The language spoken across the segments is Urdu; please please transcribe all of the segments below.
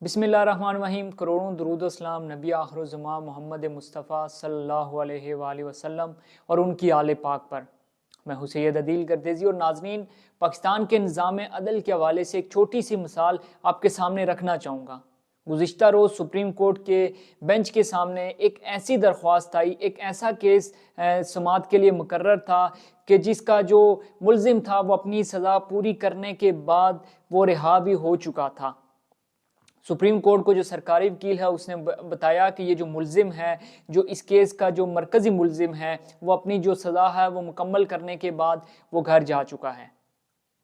بسم اللہ الرحمن الرحیم۔ کروڑوں درود و سلام نبی آخر الزمان محمد مصطفیٰ صلی اللہ علیہ وآلہ وسلم اور ان کی آل پاک پر۔ میں حسین عدیل گردیزی اور ناظرین، پاکستان کے نظام عدل کے حوالے سے ایک چھوٹی سی مثال آپ کے سامنے رکھنا چاہوں گا۔ گزشتہ روز سپریم کورٹ کے بینچ کے سامنے ایک ایسی درخواست آئی، ایک ایسا کیس سماعت کے لیے مقرر تھا کہ جس کا جو ملزم تھا وہ اپنی سزا پوری کرنے کے بعد وہ رہا بھی ہو چکا تھا۔ سپریم کورٹ کو جو سرکاری وکیل ہے اس نے بتایا کہ یہ جو ملزم ہے، جو اس کیس کا جو مرکزی ملزم ہے، وہ اپنی جو سزا ہے وہ مکمل کرنے کے بعد وہ گھر جا چکا ہے۔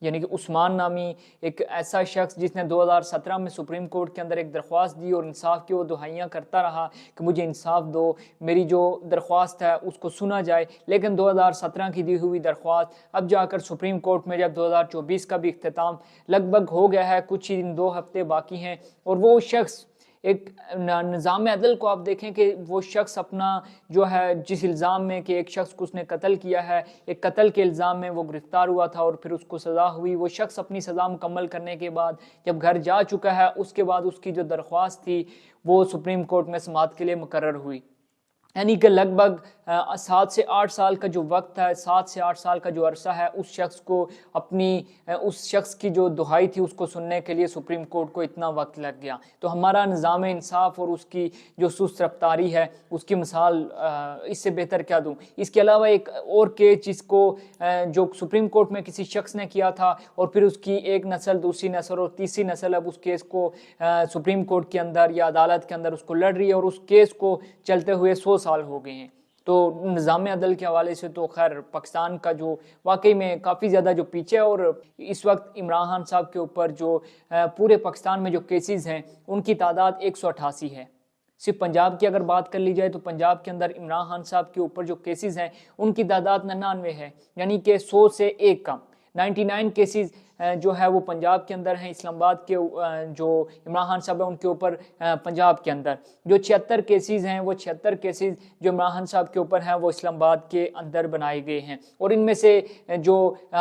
یعنی کہ عثمان نامی ایک ایسا شخص جس نے 2017 میں سپریم کورٹ کے اندر ایک درخواست دی اور انصاف کی وہ دہائیاں کرتا رہا کہ مجھے انصاف دو، میری جو درخواست ہے اس کو سنا جائے، لیکن 2017 کی دی ہوئی درخواست اب جا کر سپریم کورٹ میں جب 2024 کا بھی اختتام لگ بھگ ہو گیا ہے، کچھ ہی دن 2 ہفتے باقی ہیں، اور وہ شخص ایک نظام عدل کو آپ دیکھیں کہ وہ شخص اپنا جو ہے جس الزام میں کہ ایک شخص کو اس نے قتل کیا ہے، ایک قتل کے الزام میں وہ گرفتار ہوا تھا اور پھر اس کو سزا ہوئی، وہ شخص اپنی سزا مکمل کرنے کے بعد جب گھر جا چکا ہے، اس کے بعد اس کی جو درخواست تھی وہ سپریم کورٹ میں سماعت کے لیے مقرر ہوئی۔ یعنی کہ لگ بھگ 7 سے 8 سال کا جو وقت ہے، 7 سے 8 سال کا جو عرصہ ہے، اس شخص کو اس شخص کی جو دہائی تھی اس کو سننے کے لیے سپریم کورٹ کو اتنا وقت لگ گیا۔ تو ہمارا نظام انصاف اور اس کی جو سست رفتاری ہے اس کی مثال اس سے بہتر کیا دوں۔ اس کے علاوہ ایک اور کیس جس کو جو سپریم کورٹ میں کسی شخص نے کیا تھا اور پھر اس کی ایک نسل، دوسری نسل اور تیسری نسل اب اس کیس کو سپریم کورٹ کے اندر یا عدالت کے اندر اس کو لڑ رہی ہے اور اس کیس کو چلتے ہوئے 100 سال ہو گئے ہیں۔ تو نظام عدل کے حوالے سے تو خیر پاکستان کا جو واقعی میں کافی زیادہ جو پیچھے ہے، اور اس وقت عمران خان صاحب کے اوپر جو پورے پاکستان میں جو کیسز ہیں ان کی تعداد 188 ہے۔ صرف پنجاب کی اگر بات کر لی جائے تو پنجاب کے اندر عمران خان صاحب کے اوپر جو کیسز ہیں ان کی تعداد 99 ہے، یعنی کہ 100 سے ایک کم۔ 99 کیسز جو ہے وہ پنجاب کے اندر ہیں، اسلام آباد کے جو عمران خان صاحب ہیں ان کے اوپر پنجاب کے اندر جو 76 کیسز ہیں، وہ 76 کیسز جو عمران خان صاحب کے اوپر ہیں وہ اسلام آباد کے اندر بنائے گئے ہیں۔ اور ان میں سے جو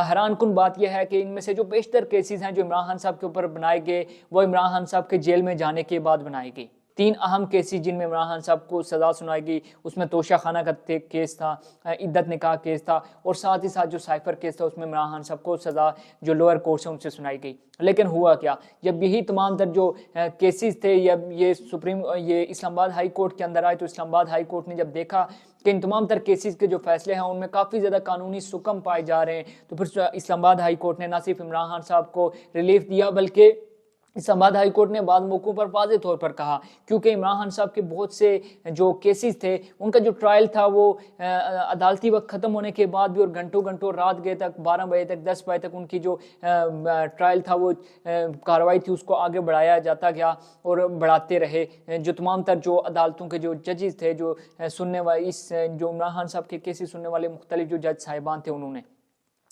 حیران کن بات یہ ہے کہ ان میں سے جو بیشتر کیسز ہیں جو عمران خان صاحب کے اوپر بنائے گئے وہ عمران خان صاحب کے جیل میں جانے کے بعد بنائے گئے۔ 3 اہم کیسز جن میں عمران خان صاحب کو سزا سنائی گئی، اس میں توشہ خانہ کا کیس تھا، عدت نکاح کیس تھا، اور ساتھ ہی ساتھ جو سائفر کیس تھا اس میں عمران خان صاحب کو سزا جو لوئر کورٹ سے ان سے سنائی گئی۔ لیکن ہوا کیا، جب یہی تمام تر جو کیسز تھے یہ اسلام آباد ہائی کورٹ کے اندر آئے تو اسلام آباد ہائی کورٹ نے جب دیکھا کہ ان تمام تر کیسز کے جو فیصلے ہیں ان میں کافی زیادہ قانونی سکم پائے جا رہے ہیں، تو پھر اسلام آباد ہائی کورٹ نے نہ صرف عمران خان صاحب کو ریلیف دیا بلکہ اسلام آباد ہائی کورٹ نے بعض موقعوں پر واضح طور پر کہا، کیونکہ عمران خان صاحب کے بہت سے جو کیسز تھے ان کا جو ٹرائل تھا وہ عدالتی وقت ختم ہونے کے بعد بھی اور گھنٹوں رات گئے تک 12 بجے تک 10 بجے تک ان کی جو ٹرائل تھا وہ کارروائی تھی اس کو آگے بڑھایا جاتا گیا اور بڑھاتے رہے۔ جو تمام تر جو عدالتوں کے جو ججز تھے جو سننے والے جو عمران خان صاحب کے کیسز سننے والے مختلف جو جج صاحبان تھے انہوں نے،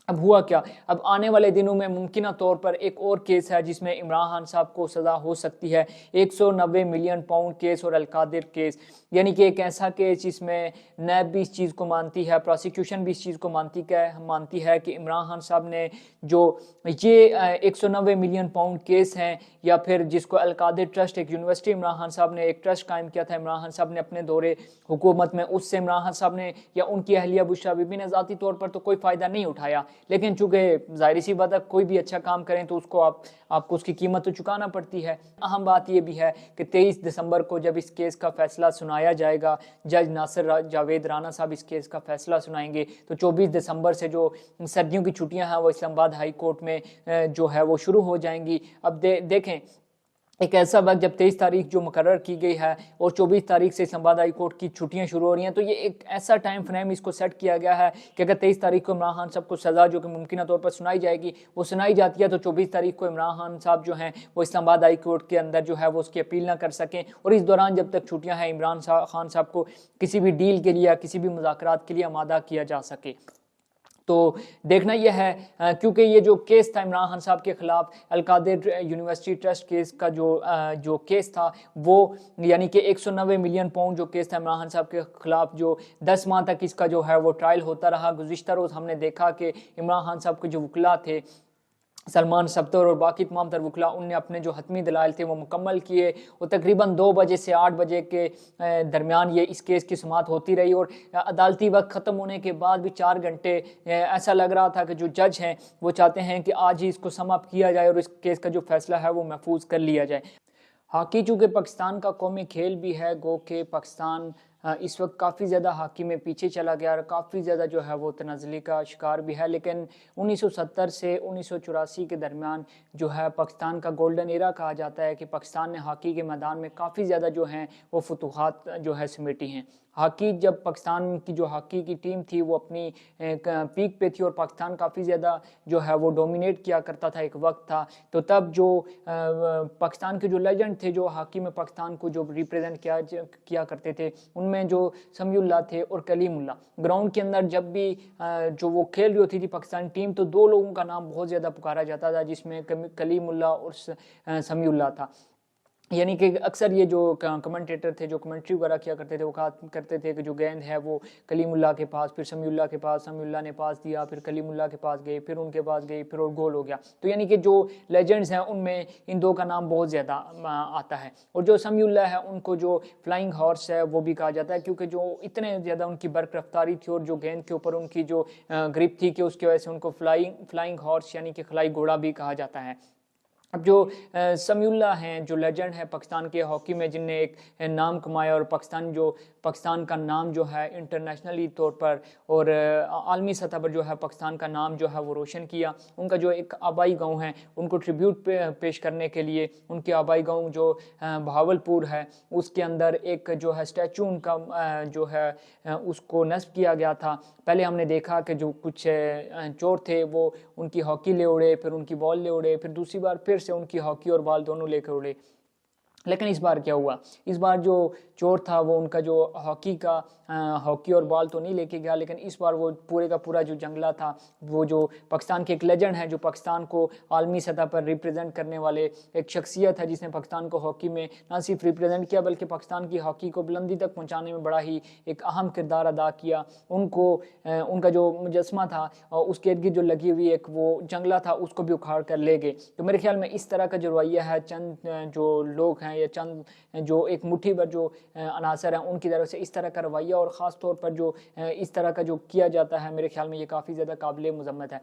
اب ہوا کیا، اب آنے والے دنوں میں ممکنہ طور پر ایک اور کیس ہے جس میں عمران خان صاحب کو سزا ہو سکتی ہے، 190 ملین پاؤنڈ کیس اور القادر کیس، یعنی کہ ایک ایسا کیس جس میں نیب بھی اس چیز کو مانتی ہے، پروسیکیوشن بھی اس چیز کو مانتی ہے کہ عمران خان صاحب نے جو یہ 190 ملین پاؤنڈ کیس ہیں، یا پھر جس کو القادر ٹرسٹ، ایک یونیورسٹی عمران خان صاحب نے ایک ٹرسٹ قائم کیا تھا عمران خان صاحب نے اپنے دورے حکومت میں، اس سے عمران خان صاحب نے یا ان کی اہلیہ بشریٰ بی بی نے ذاتی طور پر تو کوئی فائدہ نہیں اٹھایا، لیکن چونکہ ظاہر سی بات ہے کوئی بھی اچھا کام کریں تو اس کو آپ کو اس کی قیمت تو چکانا پڑتی ہے۔ اہم بات یہ بھی ہے کہ 23 دسمبر کو جب اس کیس کا فیصلہ سنایا جائے گا، جج ناصر جاوید رانا صاحب اس کیس کا فیصلہ سنائیں گے، تو 24 دسمبر سے جو سردیوں کی چھٹیاں ہیں وہ اسلام آباد ہائی کورٹ میں جو ہے وہ شروع ہو جائیں گی۔ اب دیکھیں ایک ایسا وقت جب 23 تاریخ جو مقرر کی گئی ہے اور 24 تاریخ سے اسلام آباد ہائی کورٹ کی چھٹیاں شروع ہو رہی ہیں، تو یہ ایک ایسا ٹائم فریم اس کو سیٹ کیا گیا ہے کہ اگر 23 تاریخ کو عمران خان صاحب کو سزا جو کہ ممکنہ طور پر سنائی جائے گی وہ سنائی جاتی ہے، تو 24 تاریخ کو عمران خان صاحب جو ہیں وہ اسلام آباد ہائی کورٹ کے اندر جو ہے وہ اس کی اپیل نہ کر سکیں، اور اس دوران جب تک چھٹیاں ہیں عمران خان صاحب کو کسی بھی ڈیل کے لیے یا کسی بھی مذاکرات کے لیے آمادہ کیا جا سکے۔ تو دیکھنا یہ ہے کیونکہ یہ جو کیس تھا عمران خان صاحب کے خلاف القادر یونیورسٹی ٹرسٹ کیس کا جو کیس تھا وہ یعنی کہ 190 ملین پاؤنڈ جو کیس تھا عمران خان صاحب کے خلاف، جو 10 ماہ تک اس کا جو ہے وہ ٹرائل ہوتا رہا۔ گزشتہ روز ہم نے دیکھا کہ عمران خان صاحب کے جو وکلا تھے سلمان سبتر اور باقی تمام تر وکلا ان نے اپنے جو حتمی دلائل تھے وہ مکمل کیے، اور تقریباً 2 بجے سے 8 بجے کے درمیان یہ اس کیس کی سماعت ہوتی رہی، اور عدالتی وقت ختم ہونے کے بعد بھی 4 گھنٹے ایسا لگ رہا تھا کہ جو جج ہیں وہ چاہتے ہیں کہ آج ہی اس کو سم اپ کیا جائے اور اس کیس کا جو فیصلہ ہے وہ محفوظ کر لیا جائے۔ ہاکی چونکہ پاکستان کا قومی کھیل بھی ہے، گو کہ پاکستان اس وقت کافی زیادہ ہاکی میں پیچھے چلا گیا اور کافی زیادہ جو ہے وہ تنزلی کا شکار بھی ہے، لیکن 1970 سے 1984 کے درمیان جو ہے پاکستان کا گولڈن ایرا کہا جاتا ہے کہ پاکستان نے ہاکی کے میدان میں کافی زیادہ جو ہیں وہ فتوحات جو ہے سمیٹی ہیں۔ ہاکی جب پاکستان کی جو ہاکی کی ٹیم تھی وہ اپنی پیک پہ تھی اور پاکستان کافی زیادہ جو ہے وہ ڈومینیٹ کیا کرتا تھا، ایک وقت تھا، تو تب جو پاکستان کے جو لیجنڈ تھے جو ہاکی میں پاکستان کو جو ریپریزنٹ کیا کرتے تھے، ان میں جو سمیع اللہ تھے اور کلیم اللہ، گراؤنڈ کے اندر جب بھی جو وہ کھیل رہی ہوتی تھی پاکستان ٹیم تو 2 لوگوں کا نام بہت زیادہ پکارا جاتا تھا، جس میں کلیم اللہ اور سمیع اللہ تھا۔ یعنی کہ اکثر یہ جو کمنٹیٹر تھے جو کمنٹری وغیرہ کیا کرتے تھے وہ کہا کرتے تھے کہ جو گیند ہے وہ کلیم اللہ کے پاس، پھر سمیع اللہ کے پاس، سمیع اللہ نے پاس دیا، پھر کلیم اللہ کے پاس گئی، پھر ان کے پاس گئی، پھر اور گول ہو گیا۔ تو یعنی کہ جو لیجنڈز ہیں ان میں ان 2 کا نام بہت زیادہ آتا ہے، اور جو سمیع اللہ ہے ان کو جو فلائنگ ہارس ہے وہ بھی کہا جاتا ہے، کیونکہ جو اتنے زیادہ ان کی برق رفتاری تھی اور جو گیند کے اوپر ان کی جو گرپ تھی کہ اس کی وجہ سے ان کو فلائنگ ہارس یعنی کہ خلائی گھوڑا بھی کہا جاتا ہے۔ اب جو سمیع اللہ ہیں جو لیجنڈ ہے پاکستان کے ہاکی میں، جن نے ایک نام کمایا اور پاکستان کا نام جو ہے انٹرنیشنلی طور پر اور عالمی سطح پر جو ہے پاکستان کا نام جو ہے وہ روشن کیا، ان کا جو ایک آبائی گاؤں ہے ان کو ٹریبیوٹ پیش کرنے کے لیے ان کے آبائی گاؤں جو بہاولپور ہے اس کے اندر ایک جو ہے اسٹیچو ان کا جو ہے اس کو نصب کیا گیا تھا۔ پہلے ہم نے دیکھا کہ جو کچھ چور تھے وہ ان کی ہاکی لے اڑے، پھر ان کی بال لے اڑے، پھر دوسری بار پھر سے ان کی ہاکی اور بال دونوں لے کر اڑے، لیکن اس بار کیا ہوا، اس بار جو چور تھا وہ ان کا جو ہاکی اور بال تو نہیں لے کے گیا، لیکن اس بار وہ پورے کا پورا جو جنگلہ تھا، وہ جو پاکستان کے ایک لیجنڈ ہے جو پاکستان کو عالمی سطح پر ریپریزنٹ کرنے والے ایک شخصیت ہے جس نے پاکستان کو ہاکی میں نہ صرف ریپریزنٹ کیا بلکہ پاکستان کی ہاکی کو بلندی تک پہنچانے میں بڑا ہی ایک اہم کردار ادا کیا۔ ان کا جو مجسمہ تھا اس کے ارد گرد جو لگی ہوئی ایک وہ جنگلہ تھا اس کو بھی اکھاڑ کر لے گئے۔ تو میرے خیال میں اس طرح کا جو رویہ ہے چند جو لوگ ہیں یا چند جو ایک مٹھی بھر جو عناصر ہیں ان کی طرف سے اس طرح کا رویہ اور خاص طور پر جو اس طرح کا جو کیا جاتا ہے، میرے خیال میں یہ کافی زیادہ قابل مذمت ہے۔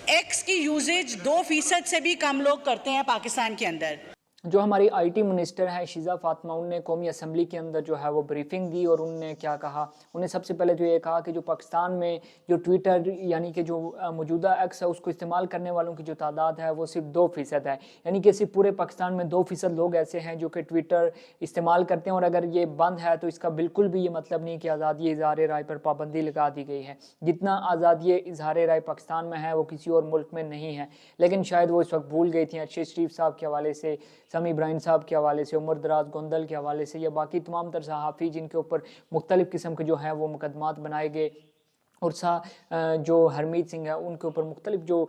ایکس کی یوزیج 2% سے بھی کم لوگ کرتے ہیں پاکستان کے اندر۔ جو ہماری آئی ٹی منسٹر ہیں شیزہ فاطمہ، ان نے قومی اسمبلی کے اندر جو ہے وہ بریفنگ دی اور ان نے کیا کہا، انہوں نے سب سے پہلے تو یہ کہا کہ جو پاکستان میں جو ٹویٹر یعنی کہ جو موجودہ ایکس ہے اس کو استعمال کرنے والوں کی جو تعداد ہے وہ صرف 2% ہے، یعنی کہ صرف پورے پاکستان میں 2% لوگ ایسے ہیں جو کہ ٹویٹر استعمال کرتے ہیں، اور اگر یہ بند ہے تو اس کا بالکل بھی یہ مطلب نہیں کہ آزادی اظہار رائے پر پابندی لگا دی گئی ہے۔ جتنا آزادی اظہار رائے پاکستان میں ہے وہ کسی اور ملک میں نہیں ہے، لیکن شاید وہ اس وقت بھول گئی تھیں ارشد شریف صاحب کے حوالے سے، سمی ابراہیم صاحب کے حوالے سے، عمر دراز گوندل کے حوالے سے، یا باقی تمام تر صحافی جن کے اوپر مختلف قسم کے جو ہیں وہ مقدمات بنائے گئے، اور جو ہرمیت سنگھ ہے ان کے اوپر مختلف جو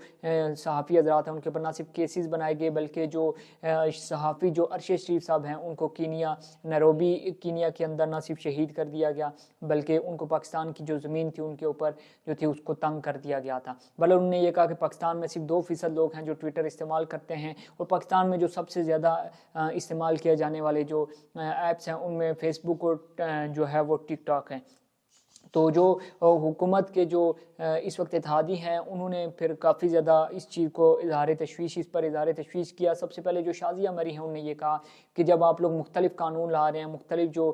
صحافی حضرات ہیں ان کے اوپر نہ صرف کیسز بنائے گئے بلکہ جو صحافی جو ارشد شریف صاحب ہیں ان کو نیروبی کینیا کے اندر نہ صرف شہید کر دیا گیا بلکہ ان کو پاکستان کی جو زمین تھی ان کے اوپر جو تھی اس کو تنگ کر دیا گیا تھا۔ بلکہ انہوں نے یہ کہا کہ پاکستان میں صرف 2% لوگ ہیں جو ٹویٹر استعمال کرتے ہیں، اور پاکستان میں جو سب سے زیادہ استعمال کیا جانے والے جو ایپس ہیں ان میں فیس بک اور جو ہے وہ ٹک ٹاک ہیں۔ تو جو حکومت کے جو اس وقت اتحادی ہیں انہوں نے پھر کافی زیادہ اس چیز کو اس پر اظہار تشویش کیا۔ سب سے پہلے جو شازیہ مری ہیں انہوں نے یہ کہا کہ جب آپ لوگ مختلف قانون لا رہے ہیں، مختلف جو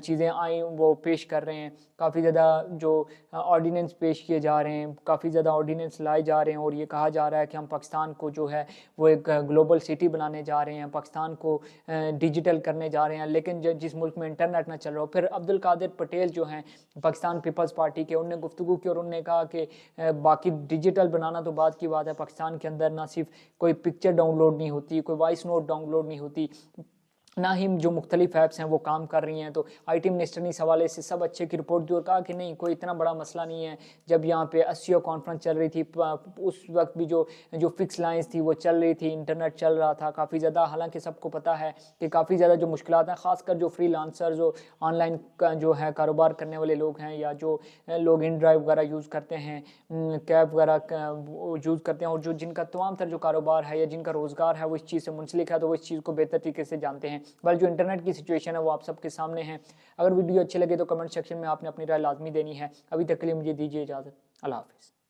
چیزیں آئیں وہ پیش کر رہے ہیں، کافی زیادہ جو آرڈیننس پیش کیے جا رہے ہیں، کافی زیادہ آرڈیننس لائے جا رہے ہیں، اور یہ کہا جا رہا ہے کہ ہم پاکستان کو جو ہے وہ ایک گلوبل سٹی بنانے جا رہے ہیں، پاکستان کو ڈیجیٹل کرنے جا رہے ہیں، لیکن جس ملک میں انٹرنیٹ نہ چل رہا ہو۔ پھر عبدالقادر پٹیل جو ہیں پاکستان پیپلز پارٹی کے، انہوں نے گفتگو کی اور انہوں نے کہا کہ باقی ڈیجیٹل بنانا تو بعد کی بات ہے، پاکستان کے اندر نہ صرف کوئی پکچر ڈاؤن لوڈ نہیں ہوتی، کوئی وائس نوٹ ڈاؤن لوڈ نہیں ہوتی، نہ ہی جو مختلف ایپس ہیں وہ کام کر رہی ہیں. تو آئی ٹی منسٹر نے اس حوالے سے سب اچھے کی رپورٹ دی اور کہا کہ نہیں کوئی اتنا بڑا مسئلہ نہیں ہے. جب یہاں پہ SCO کانفرنس چل رہی تھی اس وقت بھی جو فکس لائنز تھی وہ چل رہی تھی, انٹرنیٹ چل رہا تھا کافی زیادہ. حالانکہ سب کو پتہ ہے کہ کافی زیادہ جو مشکلات ہیں, خاص کر جو فری لانسر جو آن لائن جو ہے کاروبار کرنے والے لوگ ہیں, یا جو لوگ ان ڈرائیو وغیرہ یوز کرتے ہیں, کیب وغیرہ یوز کرتے ہیں, اور جن کا تمام تر جو کاروبار ہے یا جن کا روزگار ہے وہ اس چیز سے منسلک ہے, تو وہ اس چیز کو بہتر طریقے سے جانتے ہیں. بل جو انٹرنیٹ کی سچویشن ہے وہ آپ سب کے سامنے ہے. اگر ویڈیو اچھے لگے تو کمنٹ سیکشن میں آپ نے اپنی رائے لازمی دینی ہے. ابھی تک کے لیے مجھے دیجیے اجازت. اللہ حافظ.